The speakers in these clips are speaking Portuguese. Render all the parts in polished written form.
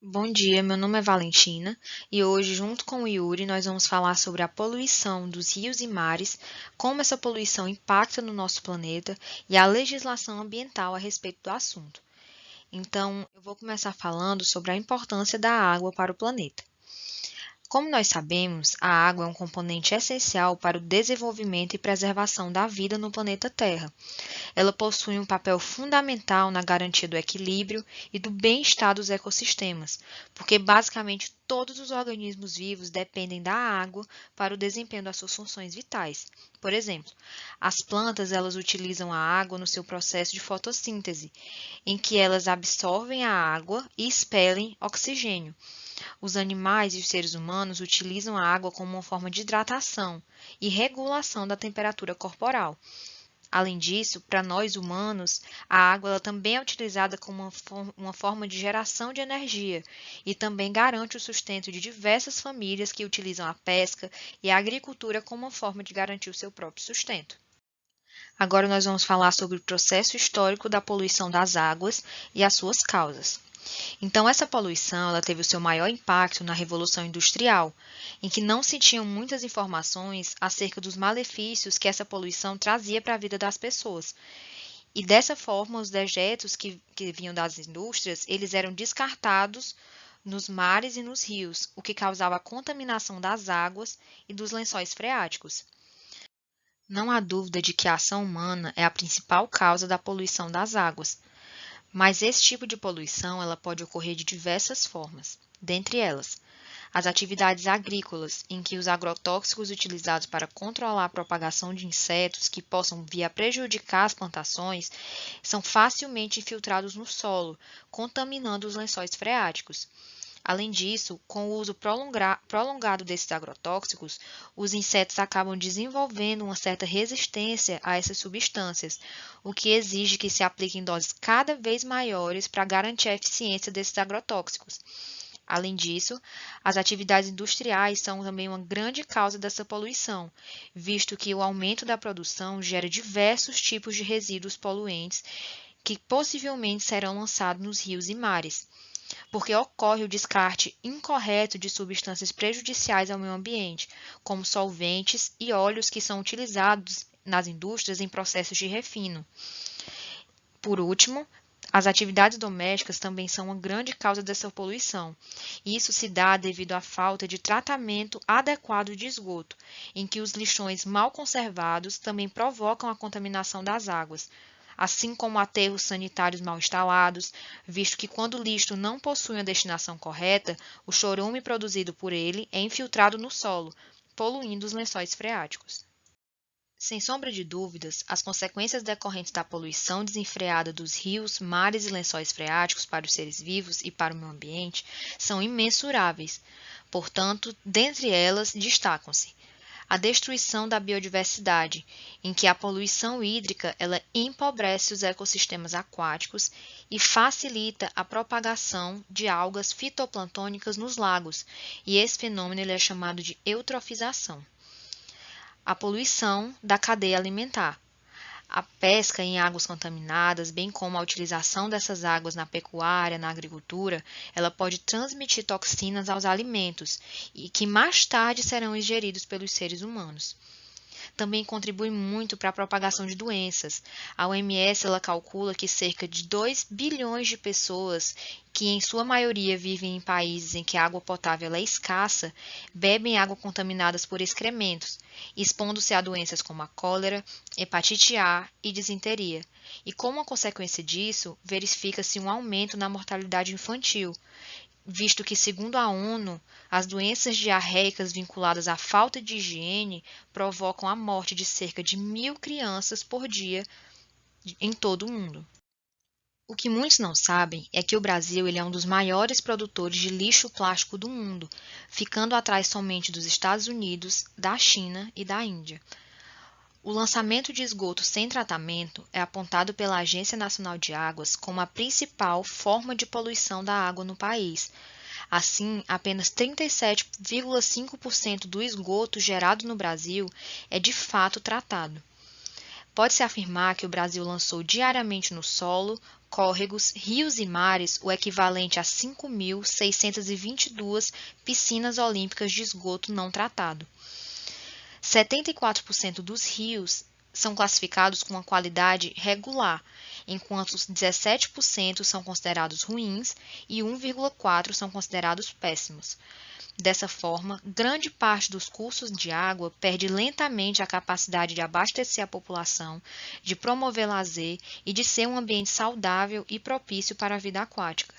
Bom dia, meu nome é Valentina e hoje, junto com o Yuri, nós vamos falar sobre a poluição dos rios e mares, como essa poluição impacta no nosso planeta e a legislação ambiental a respeito do assunto. Então, eu vou começar falando sobre a importância da água para o planeta. Como nós sabemos, a água é um componente essencial para o desenvolvimento e preservação da vida no planeta Terra. Ela possui um papel fundamental na garantia do equilíbrio e do bem-estar dos ecossistemas, porque basicamente todos os organismos vivos dependem da água para o desempenho das suas funções vitais. Por exemplo, as plantas elas utilizam a água no seu processo de fotossíntese, em que elas absorvem a água e expelem oxigênio. Os animais e os seres humanos utilizam a água como uma forma de hidratação e regulação da temperatura corporal. Além disso, para nós humanos, a água ela também é utilizada como uma forma de geração de energia e também garante o sustento de diversas famílias que utilizam a pesca e a agricultura como uma forma de garantir o seu próprio sustento. Agora nós vamos falar sobre o processo histórico da poluição das águas e as suas causas. Então, essa poluição ela teve o seu maior impacto na Revolução Industrial, em que não se tinham muitas informações acerca dos malefícios que essa poluição trazia para a vida das pessoas. E dessa forma, os dejetos que vinham das indústrias, eles eram descartados nos mares e nos rios, o que causava a contaminação das águas e dos lençóis freáticos. Não há dúvida de que a ação humana é a principal causa da poluição das águas. Mas esse tipo de poluição ela pode ocorrer de diversas formas. Dentre elas, as atividades agrícolas, em que os agrotóxicos utilizados para controlar a propagação de insetos que possam vir a prejudicar as plantações, são facilmente infiltrados no solo, contaminando os lençóis freáticos. Além disso, com o uso prolongado desses agrotóxicos, os insetos acabam desenvolvendo uma certa resistência a essas substâncias, o que exige que se apliquem doses cada vez maiores para garantir a eficiência desses agrotóxicos. Além disso, as atividades industriais são também uma grande causa dessa poluição, visto que o aumento da produção gera diversos tipos de resíduos poluentes que possivelmente serão lançados nos rios e mares, porque ocorre o descarte incorreto de substâncias prejudiciais ao meio ambiente, como solventes e óleos que são utilizados nas indústrias em processos de refino. Por último, as atividades domésticas também são uma grande causa dessa poluição. Isso se dá devido à falta de tratamento adequado de esgoto, em que os lixões mal conservados também provocam a contaminação das águas, assim como aterros sanitários mal instalados, visto que quando o lixo não possui uma destinação correta, o chorume produzido por ele é infiltrado no solo, poluindo os lençóis freáticos. Sem sombra de dúvidas, as consequências decorrentes da poluição desenfreada dos rios, mares e lençóis freáticos para os seres vivos e para o meio ambiente são imensuráveis. Portanto, dentre elas destacam-se a destruição da biodiversidade, em que a poluição hídrica ela empobrece os ecossistemas aquáticos e facilita a propagação de algas fitoplantônicas nos lagos, e esse fenômeno ele é chamado de eutrofização. A poluição da cadeia alimentar. A pesca em águas contaminadas, bem como a utilização dessas águas na pecuária, na agricultura, ela pode transmitir toxinas aos alimentos e que mais tarde serão ingeridos pelos seres humanos. Também contribui muito para a propagação de doenças. A OMS ela calcula que cerca de 2 bilhões de pessoas, que em sua maioria vivem em países em que a água potável é escassa, bebem água contaminadas por excrementos, expondo-se a doenças como a cólera, hepatite A e disenteria. E como consequência disso, verifica-se um aumento na mortalidade infantil, visto que, segundo a ONU, as doenças diarreicas vinculadas à falta de higiene provocam a morte de cerca de 1.000 crianças por dia em todo o mundo. O que muitos não sabem é que o Brasil ele é um dos maiores produtores de lixo plástico do mundo, ficando atrás somente dos Estados Unidos, da China e da Índia. O lançamento de esgoto sem tratamento é apontado pela Agência Nacional de Águas como a principal forma de poluição da água no país. Assim, apenas 37,5% do esgoto gerado no Brasil é de fato tratado. Pode-se afirmar que o Brasil lançou diariamente no solo, córregos, rios e mares o equivalente a 5.622 piscinas olímpicas de esgoto não tratado. 74% dos rios são classificados com uma qualidade regular, enquanto os 17% são considerados ruins e 1,4% são considerados péssimos. Dessa forma, grande parte dos cursos de água perde lentamente a capacidade de abastecer a população, de promover lazer e de ser um ambiente saudável e propício para a vida aquática.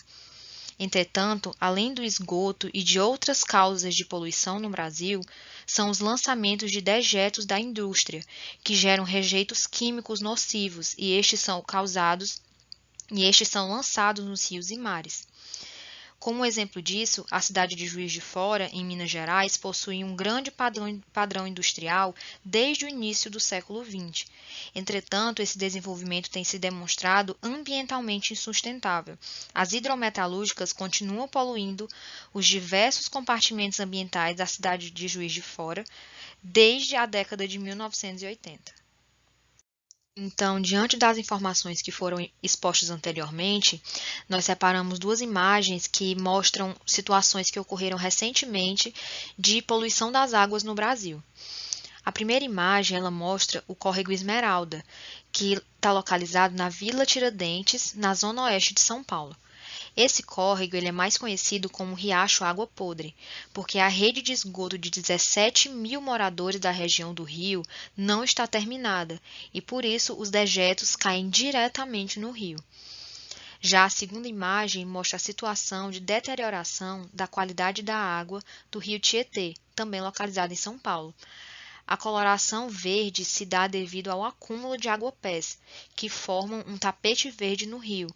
Entretanto, além do esgoto e de outras causas de poluição no Brasil, são os lançamentos de dejetos da indústria, que geram rejeitos químicos nocivos e estes são lançados nos rios e mares. Como exemplo disso, a cidade de Juiz de Fora, em Minas Gerais, possui um grande padrão industrial desde o início do século XX. Entretanto, esse desenvolvimento tem se demonstrado ambientalmente insustentável. As hidrometalúrgicas continuam poluindo os diversos compartimentos ambientais da cidade de Juiz de Fora desde a década de 1980. Então, diante das informações que foram expostas anteriormente, nós separamos duas imagens que mostram situações que ocorreram recentemente de poluição das águas no Brasil. A primeira imagem, ela mostra o córrego Esmeralda, que está localizado na Vila Tiradentes, na zona oeste de São Paulo. Esse córrego ele é mais conhecido como Riacho Água Podre, porque a rede de esgoto de 17 mil moradores da região do rio não está terminada e, por isso, os dejetos caem diretamente no rio. Já a segunda imagem mostra a situação de deterioração da qualidade da água do rio Tietê, também localizado em São Paulo. A coloração verde se dá devido ao acúmulo de aguapés, que formam um tapete verde no rio.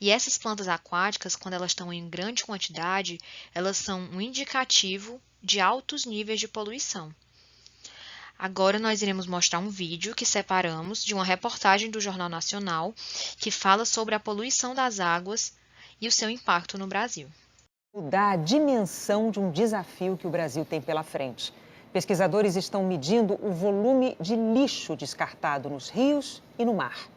E essas plantas aquáticas, quando elas estão em grande quantidade, elas são um indicativo de altos níveis de poluição. Agora nós iremos mostrar um vídeo que separamos de uma reportagem do Jornal Nacional que fala sobre a poluição das águas e o seu impacto no Brasil. Dá a dimensão de um desafio que o Brasil tem pela frente. Pesquisadores estão medindo o volume de lixo descartado nos rios e no mar.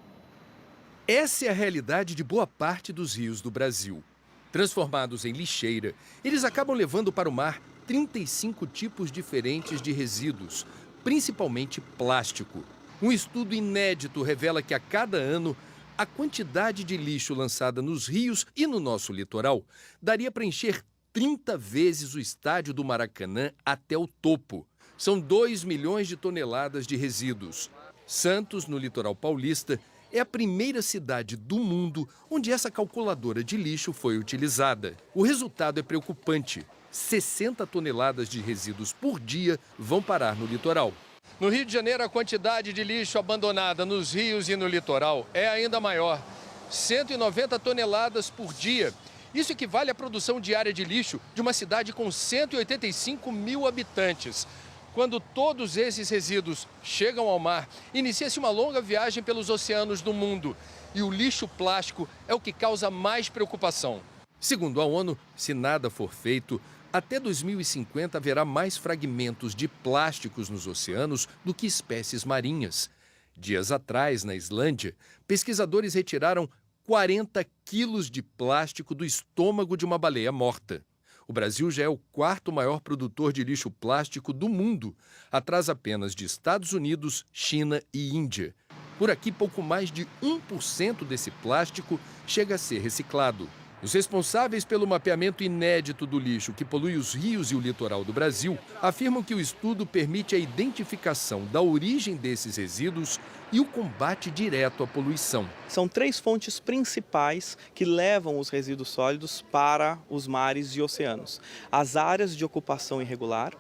Essa é a realidade de boa parte dos rios do Brasil. Transformados em lixeira, eles acabam levando para o mar 35 tipos diferentes de resíduos, principalmente plástico. Um estudo inédito revela que a cada ano, a quantidade de lixo lançada nos rios e no nosso litoral daria para encher 30 vezes o estádio do Maracanã até o topo. São 2 milhões de toneladas de resíduos. Santos, no litoral paulista, é a primeira cidade do mundo onde essa calculadora de lixo foi utilizada. O resultado é preocupante. 60 toneladas de resíduos por dia vão parar no litoral. No Rio de Janeiro, a quantidade de lixo abandonada nos rios e no litoral é ainda maior. 190 toneladas por dia. Isso equivale à produção diária de lixo de uma cidade com 185 mil habitantes. Quando todos esses resíduos chegam ao mar, inicia-se uma longa viagem pelos oceanos do mundo. E o lixo plástico é o que causa mais preocupação. Segundo a ONU, se nada for feito, até 2050 haverá mais fragmentos de plásticos nos oceanos do que espécies marinhas. Dias atrás, na Islândia, pesquisadores retiraram 40 quilos de plástico do estômago de uma baleia morta. O Brasil já é o quarto maior produtor de lixo plástico do mundo, atrás apenas de Estados Unidos, China e Índia. Por aqui, pouco mais de 1% desse plástico chega a ser reciclado. Os responsáveis pelo mapeamento inédito do lixo que polui os rios e o litoral do Brasil afirmam que o estudo permite a identificação da origem desses resíduos e o combate direto à poluição. São 3 fontes principais que levam os resíduos sólidos para os mares e oceanos: as áreas de ocupação irregular,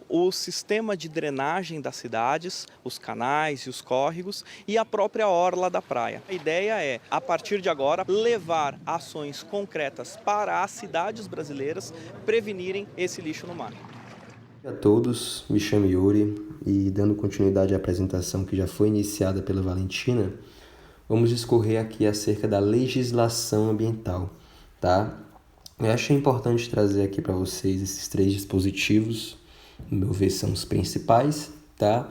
o sistema de drenagem das cidades, os canais e os córregos e a própria orla da praia. A ideia é, a partir de agora, levar ações concretas para as cidades brasileiras prevenirem esse lixo no mar. Olá a todos, me chamo Yuri e, dando continuidade à apresentação que já foi iniciada pela Valentina, vamos discorrer aqui acerca da legislação ambiental, tá? Eu achei importante trazer aqui para vocês esses 3 dispositivos. No meu ver, são os principais, tá?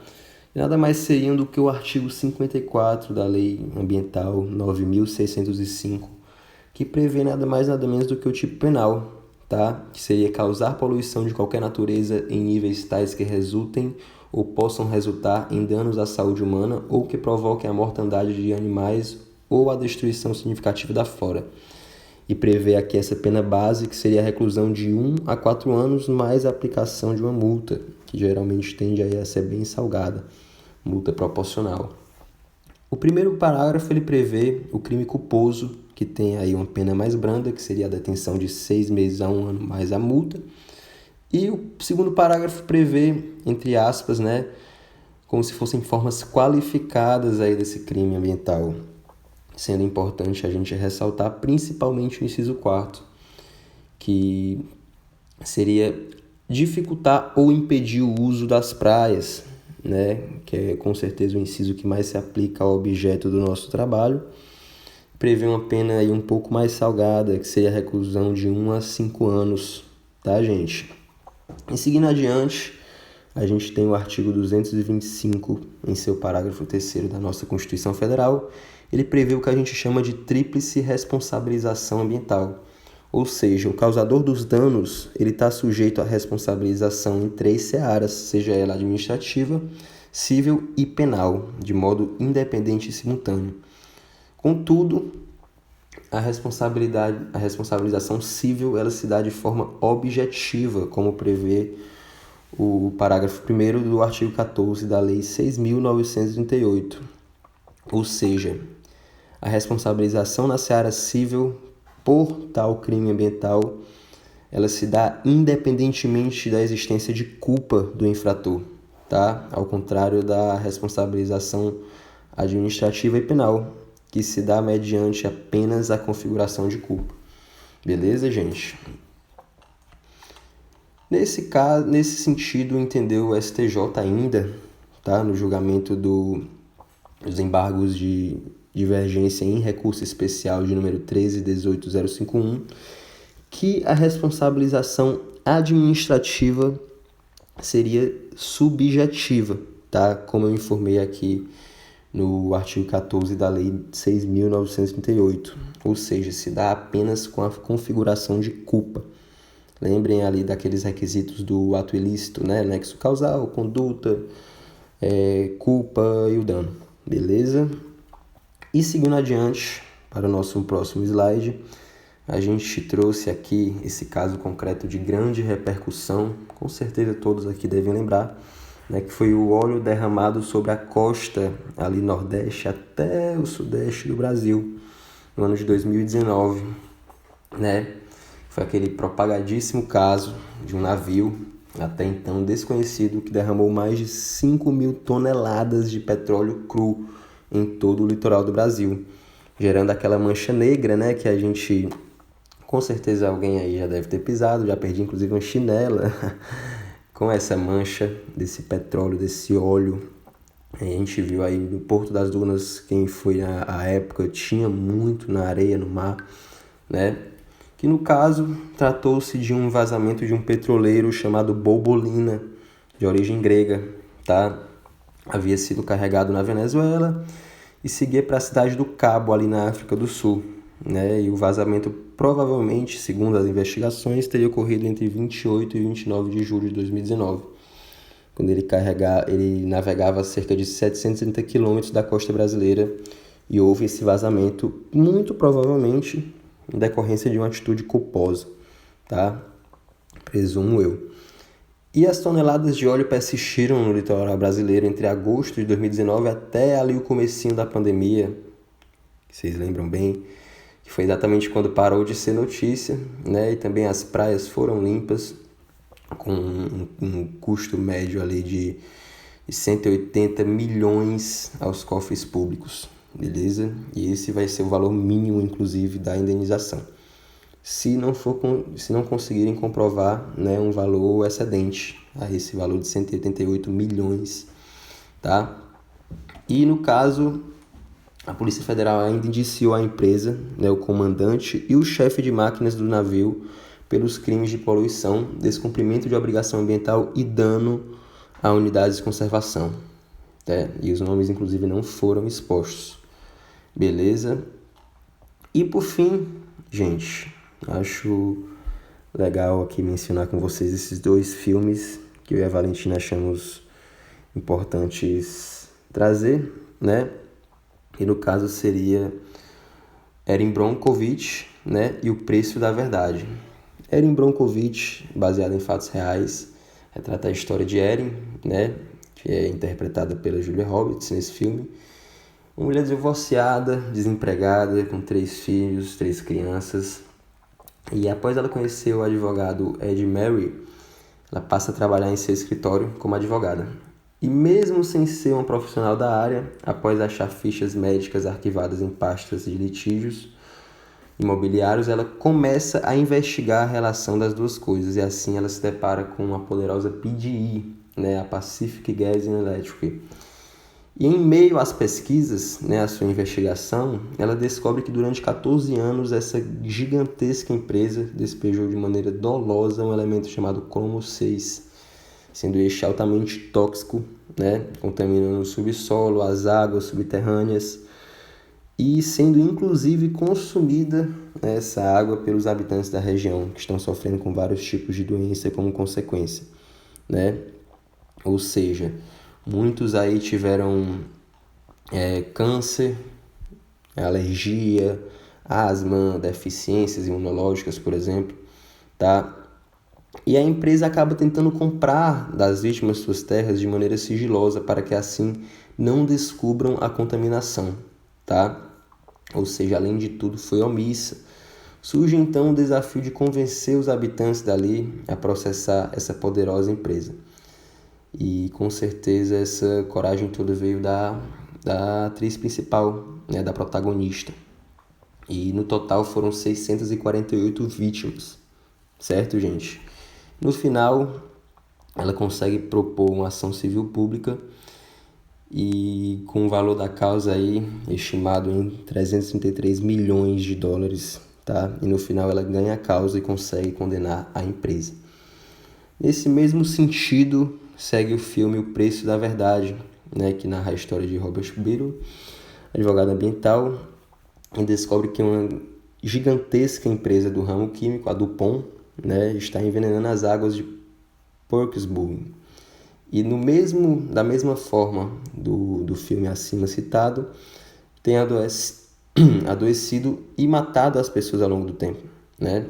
Nada mais seriam do que o artigo 54 da Lei Ambiental 9.605, que prevê nada mais nada menos do que o tipo penal, tá? Que seria causar poluição de qualquer natureza em níveis tais que resultem ou possam resultar em danos à saúde humana ou que provoquem a mortandade de animais ou a destruição significativa da flora. E prevê aqui essa pena base, que seria a reclusão de 1 a 4 anos mais a aplicação de uma multa, que geralmente tende a ser bem salgada, multa proporcional. O primeiro parágrafo ele prevê o crime culposo, que tem aí uma pena mais branda, que seria a detenção de 6 meses a 1 ano mais a multa. E o segundo parágrafo prevê, entre aspas, como se fossem formas qualificadas aí desse crime ambiental, sendo importante a gente ressaltar principalmente o inciso 4º, que seria dificultar ou impedir o uso das praias, que é com certeza o inciso que mais se aplica ao objeto do nosso trabalho. Prevê uma pena aí um pouco mais salgada, que seria a reclusão de 1 a 5 anos, tá, gente? E seguindo adiante, a gente tem o artigo 225, em seu parágrafo 3º da nossa Constituição Federal. Ele prevê o que a gente chama de tríplice responsabilização ambiental. Ou seja, o causador dos danos ele está sujeito à responsabilização em 3 searas, seja ela administrativa, civil e penal, de modo independente e simultâneo. Contudo, a responsabilização civil ela se dá de forma objetiva, como prevê o parágrafo 1º do artigo 14 da Lei 6.938. Ou seja, a responsabilização na seara civil por tal crime ambiental, ela se dá independentemente da existência de culpa do infrator, tá? Ao contrário da responsabilização administrativa e penal, que se dá mediante apenas a configuração de culpa. Beleza, gente? Nesse sentido, entendeu o STJ ainda, tá? No julgamento dos embargos de divergência em recurso especial de número 13.18051, que a responsabilização administrativa seria subjetiva, tá? Como eu informei aqui no artigo 14 da Lei 6.938, ou seja, se dá apenas com a configuração de culpa. Lembrem ali daqueles requisitos do ato ilícito, nexo causal, conduta, culpa e o dano, beleza? E seguindo adiante, para o nosso próximo slide, a gente trouxe aqui esse caso concreto de grande repercussão, com certeza todos aqui devem lembrar, que foi o óleo derramado sobre a costa ali nordeste até o sudeste do Brasil, no ano de 2019, Foi aquele propagadíssimo caso de um navio, até então desconhecido, que derramou mais de 5.000 toneladas de petróleo cru em todo o litoral do Brasil, gerando aquela mancha negra, que a gente, com certeza alguém aí já deve ter pisado, já perdi inclusive uma chinela, com essa mancha desse petróleo, desse óleo. A gente viu aí no Porto das Dunas, quem foi à época, tinha muito na areia, no mar, Que no caso, tratou-se de um vazamento de um petroleiro chamado Bobolina, de origem grega, tá? Havia sido carregado na Venezuela e seguia para a cidade do Cabo, ali na África do Sul, E o vazamento provavelmente, segundo as investigações, teria ocorrido entre 28 e 29 de julho de 2019, quando ele navegava a cerca de 730 quilômetros da costa brasileira e houve esse vazamento, muito provavelmente em decorrência de uma atitude culposa, tá? Presumo eu. E as toneladas de óleo persistiram no litoral brasileiro entre agosto de 2019 até ali o comecinho da pandemia, que vocês lembram bem, que foi exatamente quando parou de ser notícia, E também as praias foram limpas, com um custo médio ali de 180 milhões aos cofres públicos, beleza? E esse vai ser o valor mínimo, inclusive, da indenização, se não conseguirem comprovar, um valor excedente a esse valor de 188 milhões, tá? E no caso, a Polícia Federal ainda indiciou a empresa, o comandante e o chefe de máquinas do navio pelos crimes de poluição, descumprimento de obrigação ambiental e dano a unidades de conservação. né? E os nomes, inclusive, não foram expostos. Beleza? E por fim, gente, acho legal aqui mencionar com vocês esses 2 filmes que eu e a Valentina achamos importantes trazer, né? E no caso seria Erin Brockovich, né? E O Preço da Verdade. Erin Brockovich, baseado em fatos reais, retrata a história de Erin, né? Que é interpretada pela Julia Roberts nesse filme. Uma mulher divorciada, desempregada, com 3 filhos, 3 crianças. E após ela conhecer o advogado Ed Murray, ela passa a trabalhar em seu escritório como advogada. E mesmo sem ser uma profissional da área, após achar fichas médicas arquivadas em pastas de litígios imobiliários, ela começa a investigar a relação das 2 coisas. E assim ela se depara com a poderosa PGE, né, a Pacific Gas and Electric. E em meio às pesquisas, né, à sua investigação, ela descobre que durante 14 anos essa gigantesca empresa despejou de maneira dolosa um elemento chamado cromo 6, sendo este altamente tóxico, né, contaminando o subsolo, as águas subterrâneas e sendo inclusive consumida, né, essa água pelos habitantes da região, que estão sofrendo com vários tipos de doença como consequência, né? Ou seja, muitos aí tiveram câncer, alergia, asma, deficiências imunológicas, por exemplo, tá? E a empresa acaba tentando comprar das vítimas suas terras de maneira sigilosa para que assim não descubram a contaminação, tá? Ou seja, além de tudo, foi omissa. Surge então o desafio de convencer os habitantes dali a processar essa poderosa empresa. E com certeza essa coragem toda veio da atriz principal, né, da protagonista. E no total foram 648 vítimas, certo, gente? No final, ela consegue propor uma ação civil pública e com o valor da causa aí estimado em 333 milhões de dólares, tá? E no final ela ganha a causa e consegue condenar a empresa. Nesse mesmo sentido, segue o filme O Preço da Verdade, né, que narra a história de Robert Biddle, advogado ambiental, e descobre que uma gigantesca empresa do ramo químico, a DuPont, né, está envenenando as águas de Parkersburg. E da mesma forma do filme acima citado, tem adoecido e matado as pessoas ao longo do tempo, né?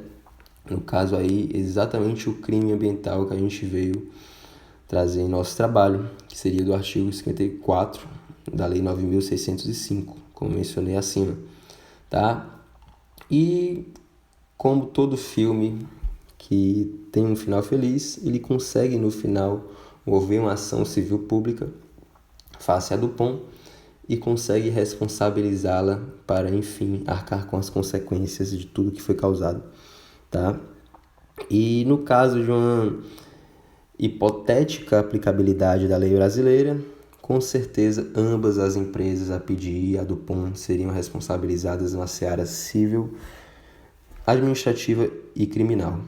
No caso aí, exatamente o crime ambiental que a gente veio trazer em nosso trabalho, que seria do artigo 54 da Lei 9.605, como mencionei acima, tá? E como todo filme que tem um final feliz, ele consegue no final mover uma ação civil pública face à DuPont e consegue responsabilizá-la para, enfim, arcar com as consequências de tudo que foi causado, tá? E no caso de uma hipotética aplicabilidade da lei brasileira, com certeza ambas as empresas, a PGE e a DuPont, seriam responsabilizadas na seara civil, administrativa e criminal.